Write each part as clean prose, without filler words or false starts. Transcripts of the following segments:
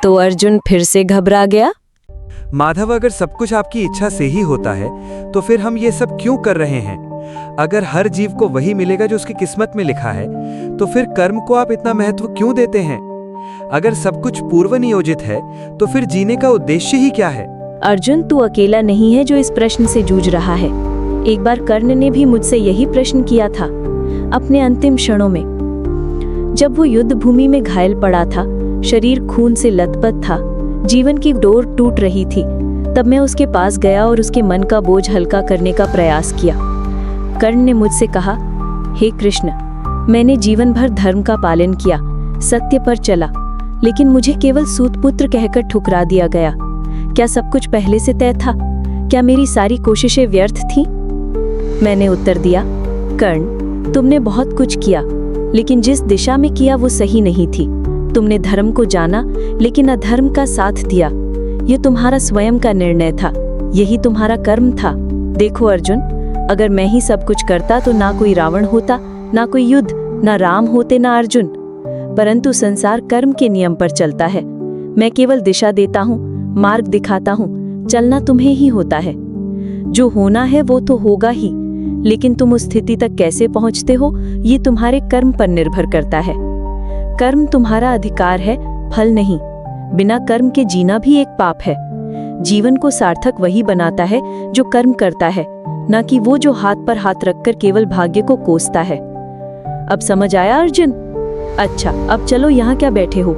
तो अर्जुन फिर से घबरा गया। माधव, अगर सब कुछ आपकी इच्छा से ही होता है तो फिर हम ये सब क्यों कर रहे हैं? अगर हर जीव को वही मिलेगा जो उसकी किस्मत में लिखा है, तो फिर कर्म को आप इतना महत्व क्यों देते हैं? अगर सब कुछ पूर्व नियोजित है तो फिर जीने का उद्देश्य ही क्या है? अर्जुन, तू अकेला नहीं है जो इस प्रश्न से जूझ रहा है। एक बार कर्ण ने भी मुझसे यही प्रश्न किया था अपने अंतिम क्षणों में। जब वो युद्ध भूमि में घायल पड़ा था, शरीर खून से लथपथ था, जीवन की डोर टूट रही थी, तब मैं उसके पास गया और उसके मन का बोझ हल्का करने का प्रयास किया। कर्ण ने मुझसे कहा, हे कृष्ण, मैंने जीवन भर धर्म का पालन किया, सत्य पर चला, लेकिन मुझे केवल सूतपुत्र कहकर ठुकरा दिया गया। क्या सब कुछ पहले से तय था? क्या मेरी सारी कोशिशें व्यर्थ थीं? मैंने उत्तर दिया, कर्ण, तुमने बहुत कुछ किया, लेकिन जिस दिशा में किया वो सही नहीं थी। तुमने धर्म को जाना, लेकिन अधर्म का साथ दिया। ये तुम्हारा स्वयं का निर्णय था, यही तुम्हारा कर्म था। देखो अर्जुन, अगर मैं ही सब कुछ करता तो ना कोई रावण होता, ना कोई युद्ध, ना राम होते, ना अर्जुन। परंतु संसार कर्म के नियम पर चलता है। मैं केवल दिशा देता हूँ, मार्ग दिखाता हूँ, चलना तुम्हें ही होता है। जो होना है वो तो होगा ही, लेकिन तुम उस स्थिति तक कैसे पहुँचते हो ये तुम्हारे कर्म पर निर्भर करता है। कर्म तुम्हारा अधिकार है, फल नहीं। बिना कर्म के जीना भी एक पाप है। जीवन को सार्थक वही बनाता है जो कर्म करता है, न कि वो जो हाथ पर हाथ रखकर केवल भाग्य को कोसता है। अब समझ आया अर्जुन? अच्छा, अब चलो, यहाँ क्या बैठे हो?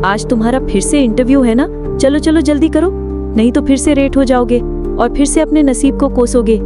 आज तुम्हारा फिर से इंटरव्यू है ना? चलो चलो जल्दी करो, नहीं तो फिर से लेट हो जाओगे और फिर से अपने नसीब को कोसोगे।